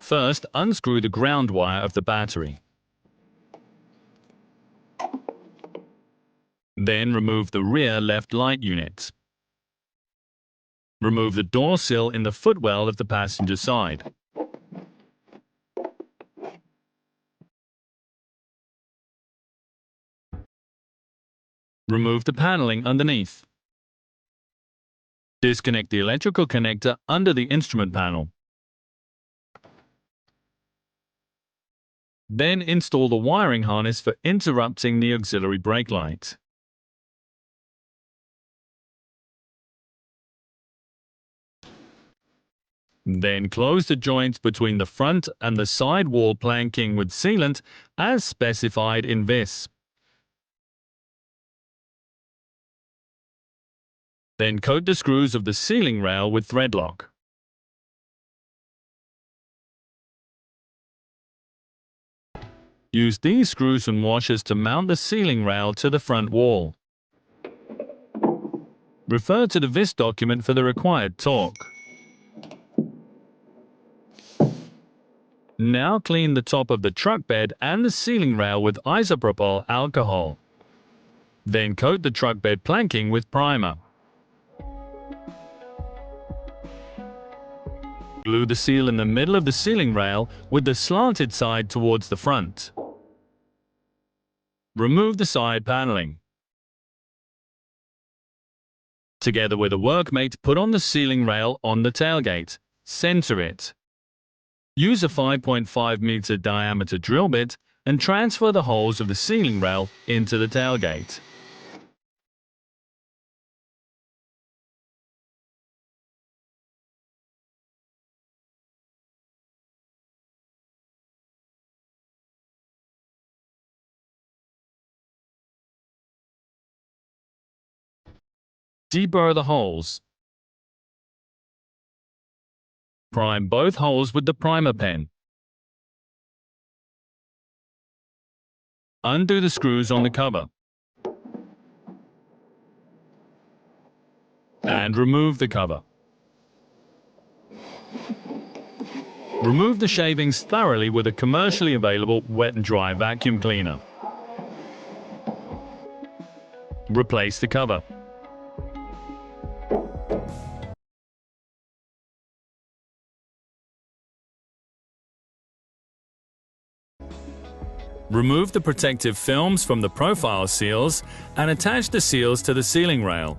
First, unscrew the ground wire of the battery. Then remove the rear left light unit. Remove the door sill in the footwell of the passenger side. Remove the paneling underneath. Disconnect the electrical connector under the instrument panel. Then install the wiring harness for interrupting the auxiliary brake light. Then close the joints between the front and the side wall planking with sealant as specified in this. Then coat the screws of the sealing rail with thread lock. Use these screws and washers to mount the sealing rail to the front wall. Refer to the VIS document for the required torque. Now clean the top of the truck bed and the sealing rail with isopropyl alcohol. Then coat the truck bed planking with primer. Glue the seal in the middle of the sealing rail with the slanted side towards the front. Remove the side paneling. Together with a workmate, put on the sealing rail on the tailgate. Center it. Use a 5.5 meter diameter drill bit and transfer the holes of the sealing rail into the tailgate. Deburr the holes. Prime both holes with the primer pen. Undo the screws on the cover. And remove the cover. Remove the shavings thoroughly with a commercially available wet and dry vacuum cleaner. Replace the cover. Remove the protective films from the profile seals and attach the seals to the sealing rail.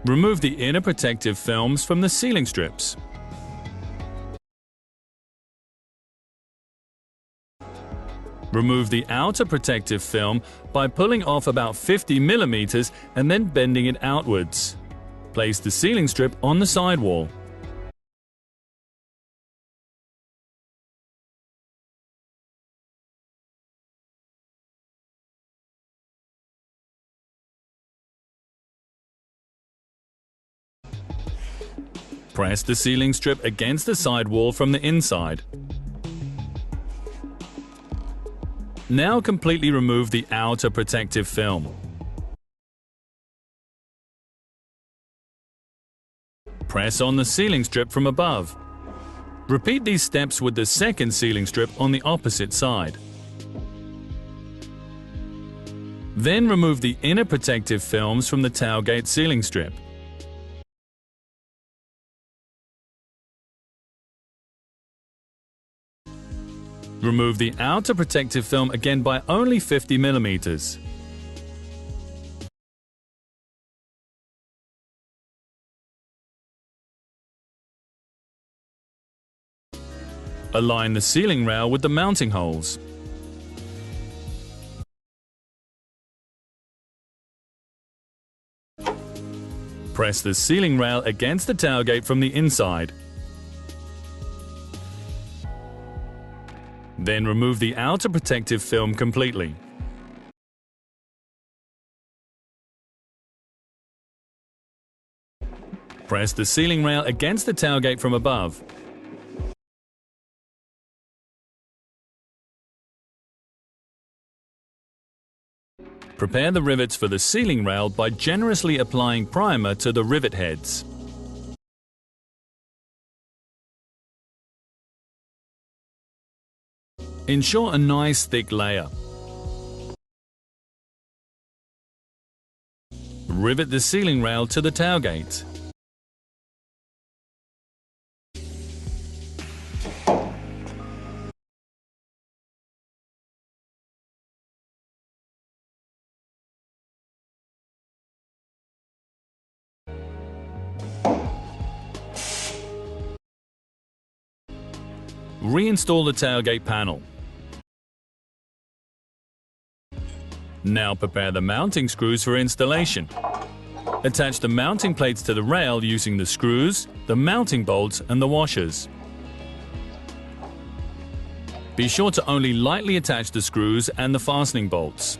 Remove the inner protective films from the sealing strips. Remove the outer protective film by pulling off about 50 mm and then bending it outwards. Place the sealing strip on the sidewall. Press the sealing strip against the sidewall from the inside. Now completely remove the outer protective film. Press on the sealing strip from above. Repeat these steps with the second sealing strip on the opposite side. Then remove the inner protective films from the tailgate sealing strip. Remove the outer protective film again by only 50 mm. Align the sealing rail with the mounting holes. Press the sealing rail against the tailgate from the inside. Then remove the outer protective film completely. Press the sealing rail against the tailgate from above. Prepare the rivets for the sealing rail by generously applying primer to the rivet heads. Ensure a nice thick layer. Rivet the sealing rail to the tailgate. Reinstall the tailgate panel. Now prepare the mounting screws for installation. Attach the mounting plates to the rail using the screws, the mounting bolts and the washers. Be sure to only lightly attach the screws and the fastening bolts.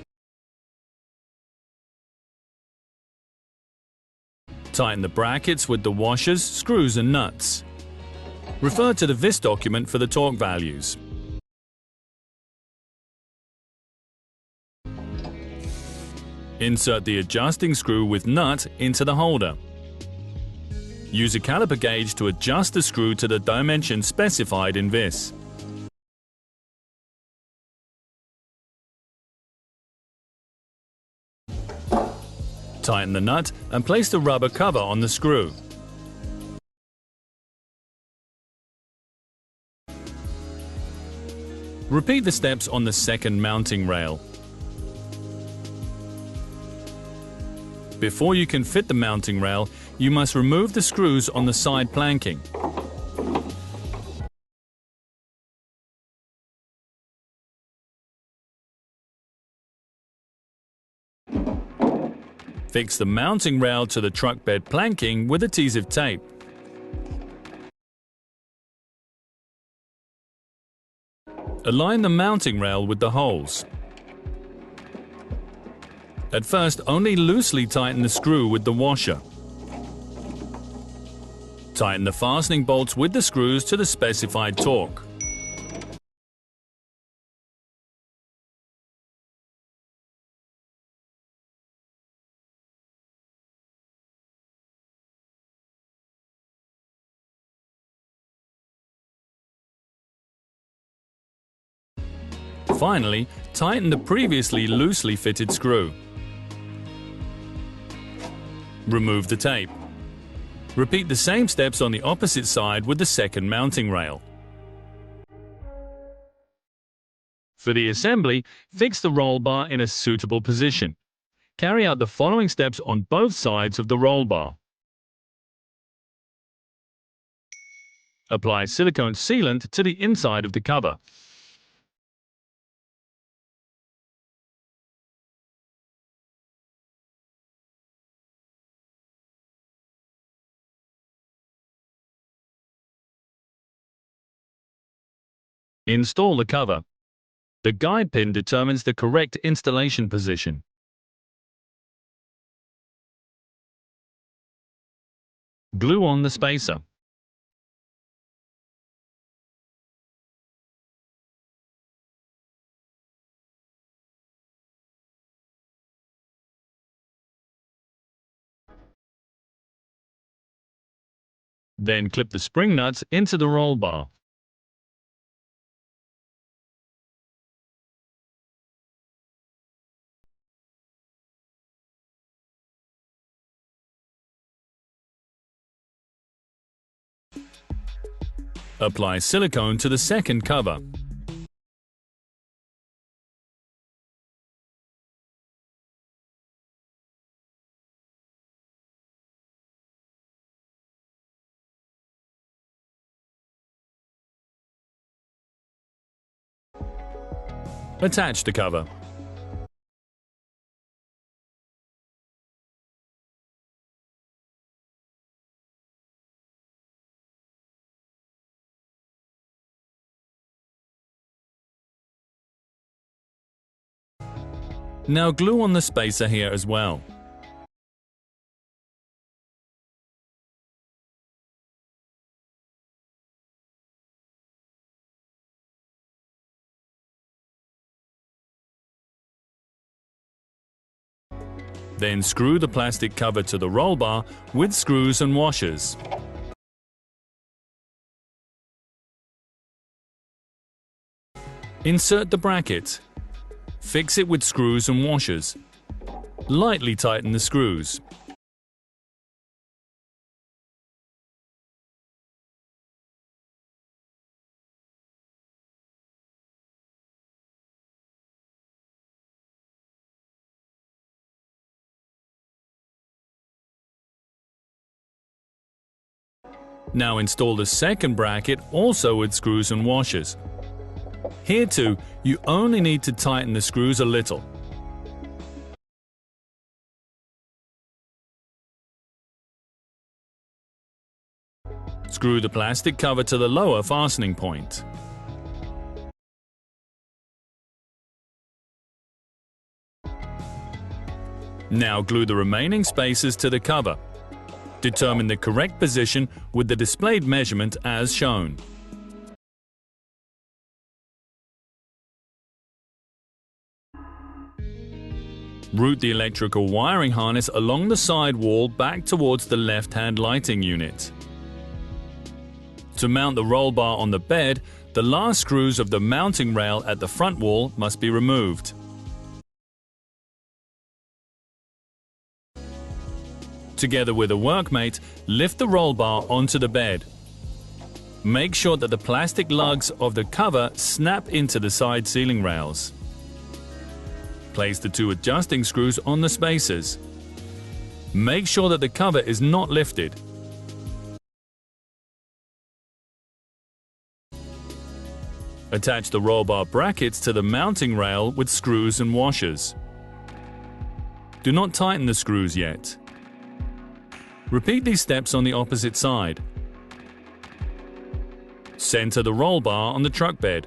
Tighten the brackets with the washers, screws and nuts. Refer to the VIS document for the torque values. Insert the adjusting screw with nut into the holder. Use a caliper gauge to adjust the screw to the dimension specified in VIS. Tighten the nut and place the rubber cover on the screw. Repeat the steps on the second mounting rail. Before you can fit the mounting rail, you must remove the screws on the side planking. Fix the mounting rail to the truck bed planking with adhesive tape. Align the mounting rail with the holes. At first, only loosely tighten the screw with the washer. Tighten the fastening bolts with the screws to the specified torque. Finally, tighten the previously loosely fitted screw. Remove the tape. Repeat the same steps on the opposite side with the second mounting rail. For the assembly, fix the roll bar in a suitable position. Carry out the following steps on both sides of the roll bar. Apply silicone sealant to the inside of the cover. Install the cover. The guide pin determines the correct installation position. Glue on the spacer. Then clip the spring nuts into the roll bar. Apply silicone to the second cover. Attach the cover. Now glue on the spacer here as well. Then screw the plastic cover to the roll bar with screws and washers. Insert the bracket. Fix it with screws and washers. Lightly tighten the screws. Now install the second bracket, also with screws and washers. Here too, you only need to tighten the screws a little. Screw the plastic cover to the lower fastening point. Now glue the remaining spaces to the cover. Determine the correct position with the displayed measurement as shown. Route the electrical wiring harness along the side wall back towards the left-hand lighting unit. To mount the roll bar on the bed, the last screws of the mounting rail at the front wall must be removed. Together with a workmate, lift the roll bar onto the bed. Make sure that the plastic lugs of the cover snap into the side ceiling rails. Place the two adjusting screws on the spacers. Make sure that the cover is not lifted. Attach the roll bar brackets to the mounting rail with screws and washers. Do not tighten the screws yet. Repeat these steps on the opposite side. Center the roll bar on the truck bed.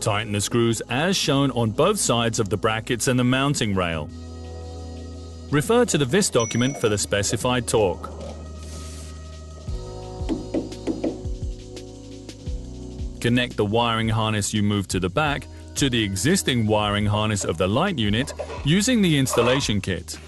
Tighten the screws as shown on both sides of the brackets and the mounting rail. Refer to the VIS document for the specified torque. Connect the wiring harness you moved to the back to the existing wiring harness of the light unit using the installation kit.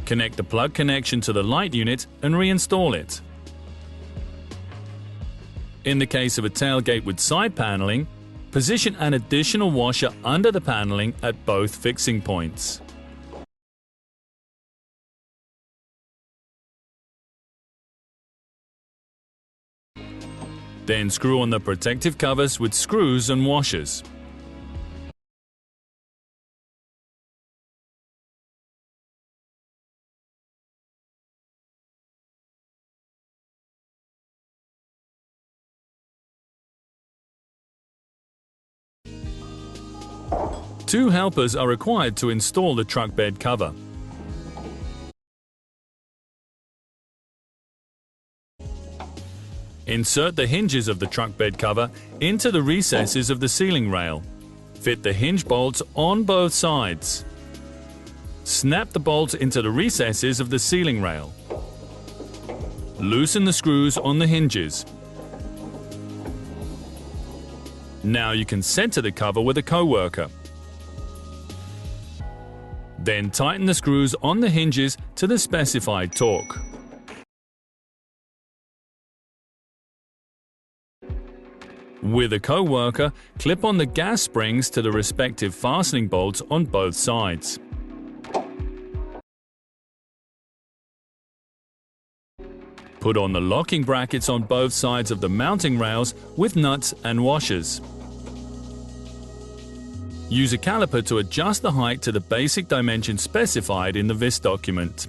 Connect the plug connection to the light unit and reinstall it. In the case of a tailgate with side paneling, position an additional washer under the paneling at both fixing points. Then screw on the protective covers with screws and washers. Two helpers are required to install the truck bed cover. Insert the hinges of the truck bed cover into the recesses of the ceiling rail. Fit the hinge bolts on both sides. Snap the bolts into the recesses of the ceiling rail. Loosen the screws on the hinges. Now you can center the cover with a co-worker. Then tighten the screws on the hinges to the specified torque. With a co-worker, clip on the gas springs to the respective fastening bolts on both sides. Put on the locking brackets on both sides of the mounting rails with nuts and washers. Use a caliper to adjust the height to the basic dimensions specified in the VIS document.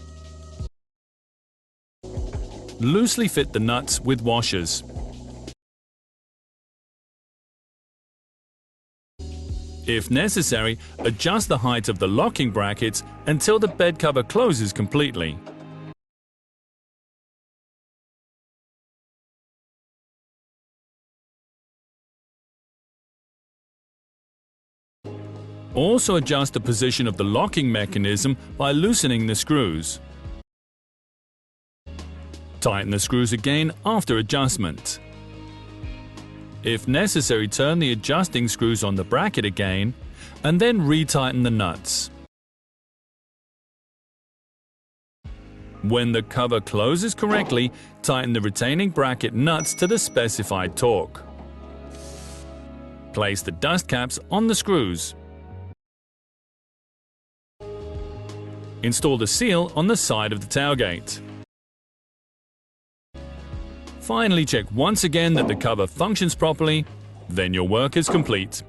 Loosely fit the nuts with washers. If necessary, adjust the height of the locking brackets until the bed cover closes completely. Also adjust the position of the locking mechanism by loosening the screws. Tighten the screws again after adjustment. If necessary, turn the adjusting screws on the bracket again and then retighten the nuts. When the cover closes correctly, tighten the retaining bracket nuts to the specified torque. Place the dust caps on the screws. Install the seal on the side of the tailgate. Finally, check once again that the cover functions properly, then your work is complete.